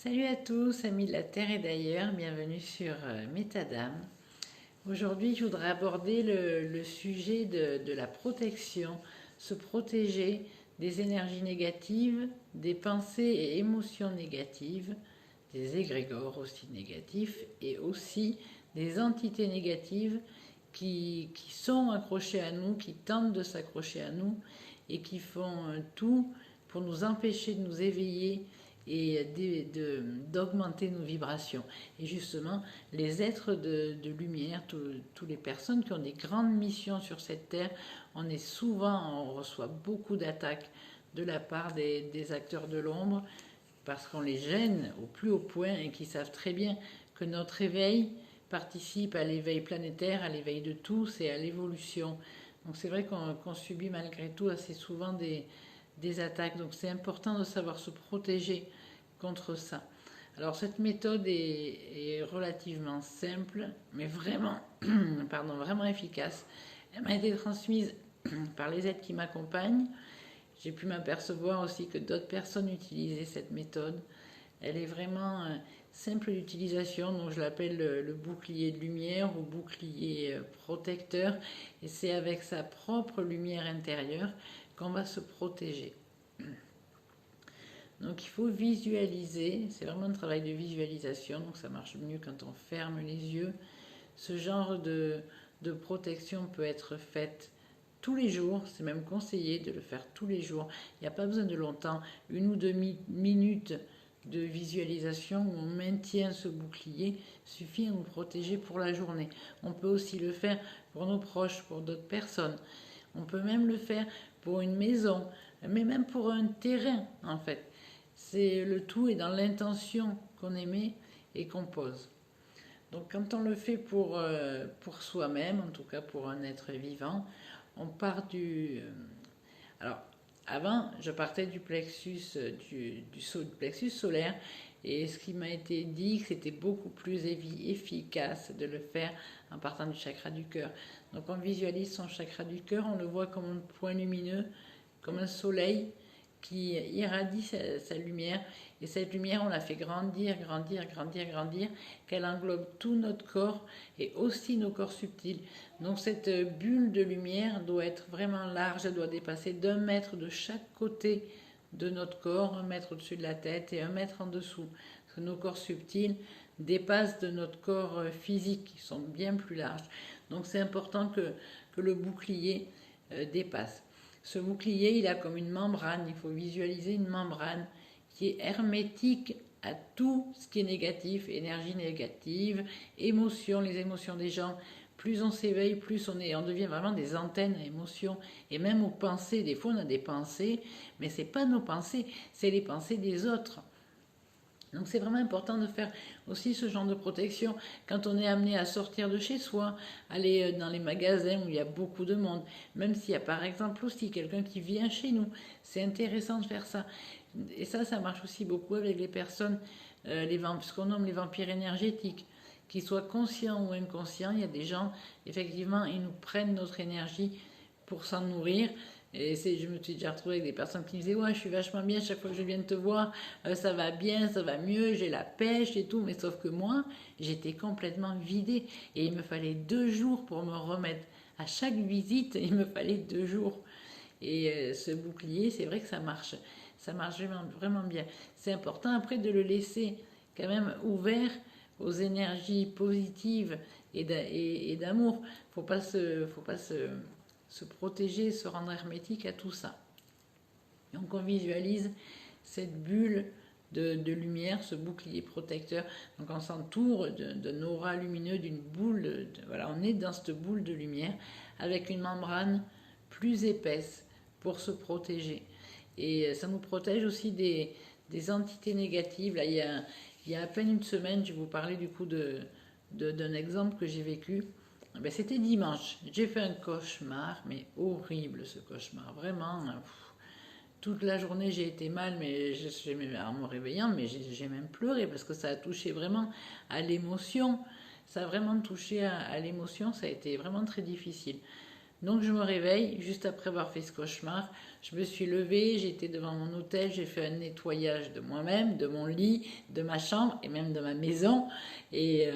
Salut à tous, amis de la Terre et d'ailleurs, bienvenue sur Métadame. Aujourd'hui, je voudrais aborder le sujet de la protection, se protéger des énergies négatives, des pensées et émotions négatives, des égrégores aussi négatifs et aussi des entités négatives qui sont accrochées à nous, qui tentent de s'accrocher à nous et qui font tout pour nous empêcher de nous éveiller et d'augmenter nos vibrations. Et justement, les êtres de lumière, toutes les personnes qui ont des grandes missions sur cette terre, on reçoit beaucoup d'attaques de la part des acteurs de l'ombre, parce qu'on les gêne au plus haut point et qu'ils savent très bien que notre éveil participe à l'éveil planétaire, à l'éveil de tous et à l'évolution. Donc c'est vrai qu'on subit malgré tout assez souvent des attaques. Donc c'est important de savoir se protéger contre ça. Alors cette méthode est relativement simple, mais vraiment, vraiment efficace. Elle m'a été transmise par les êtres qui m'accompagnent. J'ai pu m'apercevoir aussi que d'autres personnes utilisaient cette méthode. Elle est vraiment simple d'utilisation, donc je l'appelle le bouclier de lumière ou bouclier protecteur. Et c'est avec sa propre lumière intérieure qu'on va se protéger. Donc il faut visualiser, c'est vraiment un travail de visualisation, donc ça marche mieux quand on ferme les yeux. Ce genre de protection peut être faite tous les jours, c'est même conseillé de le faire tous les jours. Il n'y a pas besoin de longtemps, 1 ou 2 minutes de visualisation où on maintient ce bouclier suffit à nous protéger pour la journée. On peut aussi le faire pour nos proches, pour d'autres personnes. On peut même le faire pour une maison, mais même pour un terrain en fait. C'est le tout est dans l'intention qu'on émet et qu'on pose. Donc quand on le fait pour soi-même, en tout cas pour un être vivant, on part du... alors, avant, je partais du plexus, du plexus solaire, et ce qui m'a été dit, que c'était beaucoup plus efficace de le faire en partant du chakra du cœur. Donc on visualise son chakra du cœur, on le voit comme un point lumineux, comme un soleil qui irradie sa lumière, et cette lumière on la fait grandir, grandir, grandir, grandir, qu'elle englobe tout notre corps et aussi nos corps subtils. Donc cette bulle de lumière doit être vraiment large, elle doit dépasser d'1 mètre de chaque côté de notre corps, 1 mètre au-dessus de la tête et 1 mètre en dessous. Parce que nos corps subtils dépassent de notre corps physique, qui sont bien plus larges. Donc c'est important que le bouclier dépasse. Ce bouclier, il a comme une membrane, il faut visualiser une membrane qui est hermétique à tout ce qui est négatif, énergie négative, émotions, les émotions des gens. Plus on s'éveille, plus on devient vraiment des antennes à émotions et même aux pensées. Des fois, on a des pensées, mais c'est pas nos pensées, c'est les pensées des autres. Donc c'est vraiment important de faire aussi ce genre de protection quand on est amené à sortir de chez soi, aller dans les magasins où il y a beaucoup de monde, même s'il y a par exemple aussi quelqu'un qui vient chez nous, c'est intéressant de faire ça. Et ça marche aussi beaucoup avec les personnes, ce qu'on nomme les vampires énergétiques, qu'ils soient conscients ou inconscients. Il y a des gens, effectivement, ils nous prennent notre énergie pour s'en nourrir. Et je me suis déjà retrouvée avec des personnes qui me disaient ouais, je suis vachement bien chaque fois que je viens de te voir, ça va bien, ça va mieux, j'ai la pêche et tout, mais sauf que moi, j'étais complètement vidée et il me fallait 2 jours pour me remettre. À chaque visite, il me fallait 2 jours. Et ce bouclier, c'est vrai que ça marche vraiment, vraiment bien. C'est important après de le laisser quand même ouvert aux énergies positives et d'amour. Faut pas se protéger, se rendre hermétique à tout ça. Donc on visualise cette bulle de lumière, ce bouclier protecteur. Donc on s'entoure d'un aura lumineux, d'une boule. Voilà, on est dans cette boule de lumière avec une membrane plus épaisse pour se protéger. Et ça nous protège aussi des entités négatives. Là, il y a à peine une semaine, je vais vous parler du coup d'un exemple que j'ai vécu. Ben, c'était dimanche. J'ai fait un cauchemar, mais horrible ce cauchemar. Vraiment, toute la journée j'ai été mal, mais en me réveillant, mais j'ai même pleuré parce que ça a touché vraiment à l'émotion. Ça a vraiment touché à l'émotion, ça a été vraiment très difficile. Donc je me réveille juste après avoir fait ce cauchemar. Je me suis levée, j'étais devant mon hôtel, j'ai fait un nettoyage de moi-même, de mon lit, de ma chambre et même de ma maison. Et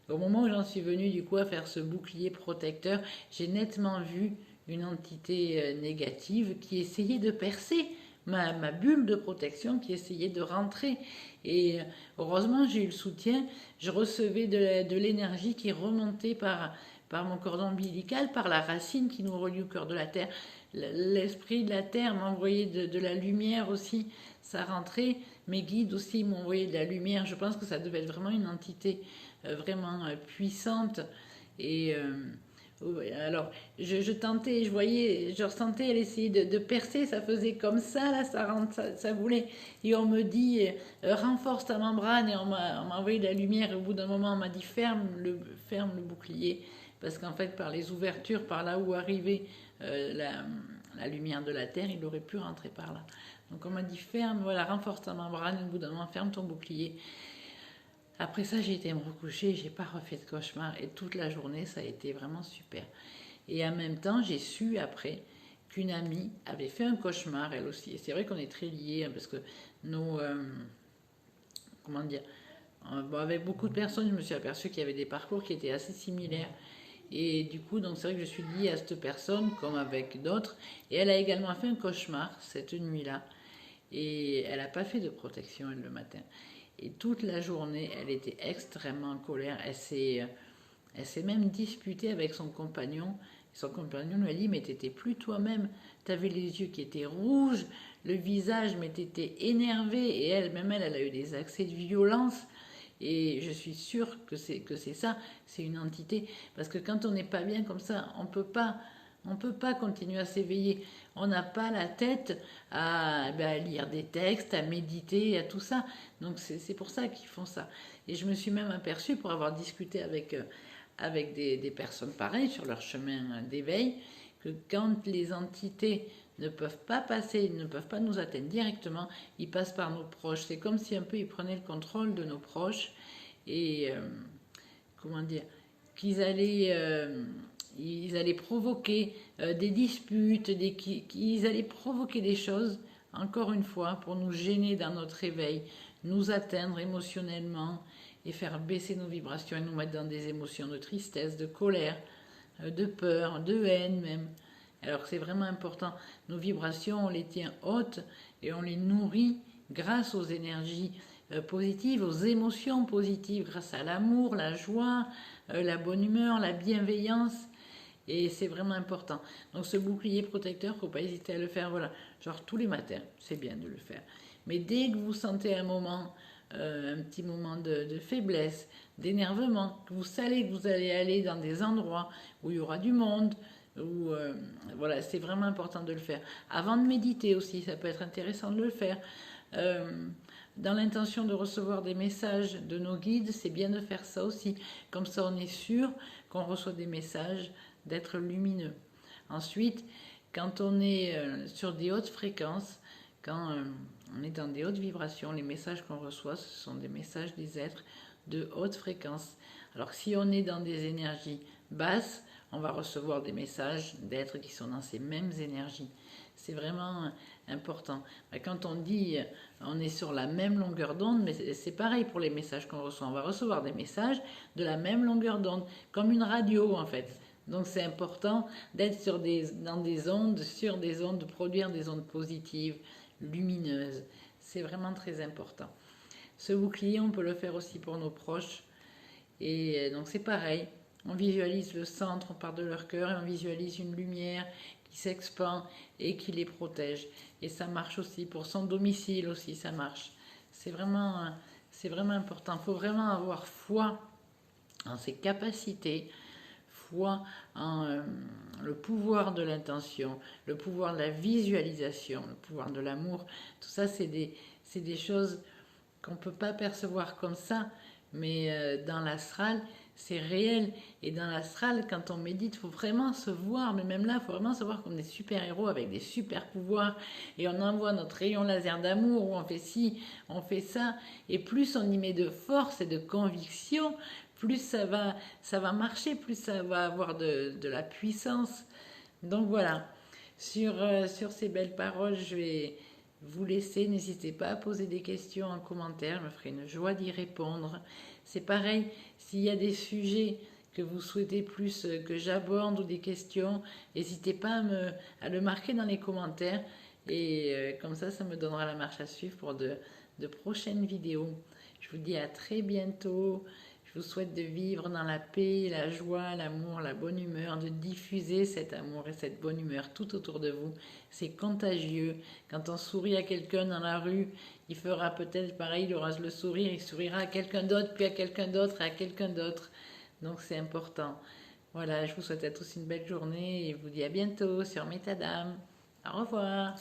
au moment où j'en suis venue du coup à faire ce bouclier protecteur, j'ai nettement vu une entité négative qui essayait de percer ma bulle de protection, qui essayait de rentrer. Et heureusement, j'ai eu le soutien. Je recevais de l'énergie qui remontait par mon cordon ombilical, par la racine qui nous relie au cœur de la terre. L'esprit de la terre m'envoyait de la lumière aussi, ça rentrait. Mes guides aussi m'ont envoyé de la lumière. Je pense que ça devait être vraiment une entité vraiment puissante. Et alors, je tentais, je voyais, je ressentais, elle essayait de percer, ça faisait comme ça, là, ça rentre, ça voulait. Et on me dit, renforce ta membrane, et on m'a envoyé de la lumière, et au bout d'un moment, on m'a dit, ferme le bouclier, parce qu'en fait, par les ouvertures, par là où arrivait la lumière de la terre, il aurait pu rentrer par là. Donc on m'a dit, ferme, voilà, renforce ta membrane, et au bout d'un moment, ferme ton bouclier. Après ça, j'ai été me recoucher, j'ai pas refait de cauchemar et toute la journée, ça a été vraiment super. Et en même temps, j'ai su après qu'une amie avait fait un cauchemar elle aussi. Et c'est vrai qu'on est très liés hein, parce que nos comment dire, bon, avec beaucoup de personnes, je me suis aperçue qu'il y avait des parcours qui étaient assez similaires. Et du coup, donc c'est vrai que je suis liée à cette personne comme avec d'autres. Et elle a également fait un cauchemar cette nuit-là. Et elle n'a pas fait de protection elle le matin. Et toute la journée, elle était extrêmement en colère. Elle s'est même disputée avec son compagnon. Son compagnon lui a dit, mais t'étais plus toi-même. T'avais les yeux qui étaient rouges, le visage, mais t'étais énervé. Et elle, même elle a eu des accès de violence. Et je suis sûre que c'est ça, c'est une entité. Parce que quand on n'est pas bien comme ça, on peut pas continuer à s'éveiller. On n'a pas la tête à lire des textes, à méditer, à tout ça. Donc c'est pour ça qu'ils font ça. Et je me suis même aperçue, pour avoir discuté avec des personnes pareilles sur leur chemin d'éveil, que quand les entités ne peuvent pas passer, ne peuvent pas nous atteindre directement, ils passent par nos proches. C'est comme si un peu ils prenaient le contrôle de nos proches et comment dire, ils allaient provoquer des disputes, qu'ils allaient provoquer des choses, encore une fois, pour nous gêner dans notre éveil, nous atteindre émotionnellement et faire baisser nos vibrations et nous mettre dans des émotions de tristesse, de colère, de peur, de haine même. Alors c'est vraiment important. Nos vibrations, on les tient hautes et on les nourrit grâce aux énergies positives, aux émotions positives, grâce à l'amour, la joie, la bonne humeur, la bienveillance. Et c'est vraiment important. Donc ce bouclier protecteur, il ne faut pas hésiter à le faire, voilà, genre tous les matins, c'est bien de le faire. Mais dès que vous sentez un moment, un petit moment de faiblesse, d'énervement, que vous savez que vous allez aller dans des endroits où il y aura du monde, où, voilà, c'est vraiment important de le faire. Avant de méditer aussi, ça peut être intéressant de le faire. Dans l'intention de recevoir des messages de nos guides, c'est bien de faire ça aussi. Comme ça, on est sûr qu'on reçoit des messages d'être lumineux. Ensuite, quand on est sur des hautes fréquences, quand on est dans des hautes vibrations, les messages qu'on reçoit, ce sont des messages des êtres de haute fréquence. Alors si on est dans des énergies basses, on va recevoir des messages d'êtres qui sont dans ces mêmes énergies. C'est vraiment important. Quand on dit on est sur la même longueur d'onde, mais c'est pareil pour les messages qu'on reçoit. On va recevoir des messages de la même longueur d'onde, comme une radio en fait. Donc c'est important d'être dans des ondes, de produire des ondes positives, lumineuses. C'est vraiment très important. Ce bouclier, on peut le faire aussi pour nos proches. Et donc c'est pareil. On visualise le centre, on part de leur cœur et on visualise une lumière qui s'expand et qui les protège. Et ça marche aussi pour son domicile aussi, ça marche. C'est vraiment important. Il faut vraiment avoir foi en ses capacités, foi en le pouvoir de l'intention, le pouvoir de la visualisation, le pouvoir de l'amour. Tout ça, c'est des choses qu'on ne peut pas percevoir comme ça, mais dans l'astral, c'est réel. Et dans l'astral, quand on médite, il faut vraiment se voir, mais même là, il faut vraiment se voir comme des super-héros avec des super-pouvoirs. Et on envoie notre rayon laser d'amour, où on fait ci, on fait ça. Et plus on y met de force et de conviction, plus ça va marcher, plus ça va avoir de la puissance. Donc voilà, sur ces belles paroles, je vais vous laisser. N'hésitez pas à poser des questions en commentaire, je me ferai une joie d'y répondre. C'est pareil, s'il y a des sujets que vous souhaitez plus que j'aborde ou des questions, n'hésitez pas à le marquer dans les commentaires et comme ça me donnera la marche à suivre pour de prochaines vidéos. Je vous dis à très bientôt. Je vous souhaite de vivre dans la paix, la joie, l'amour, la bonne humeur, de diffuser cet amour et cette bonne humeur tout autour de vous. C'est contagieux. Quand on sourit à quelqu'un dans la rue, il fera peut-être pareil, il aura le sourire, il sourira à quelqu'un d'autre, puis à quelqu'un d'autre, et à quelqu'un d'autre. Donc c'est important. Voilà, je vous souhaite à tous une belle journée et je vous dis à bientôt sur Métadame. Au revoir.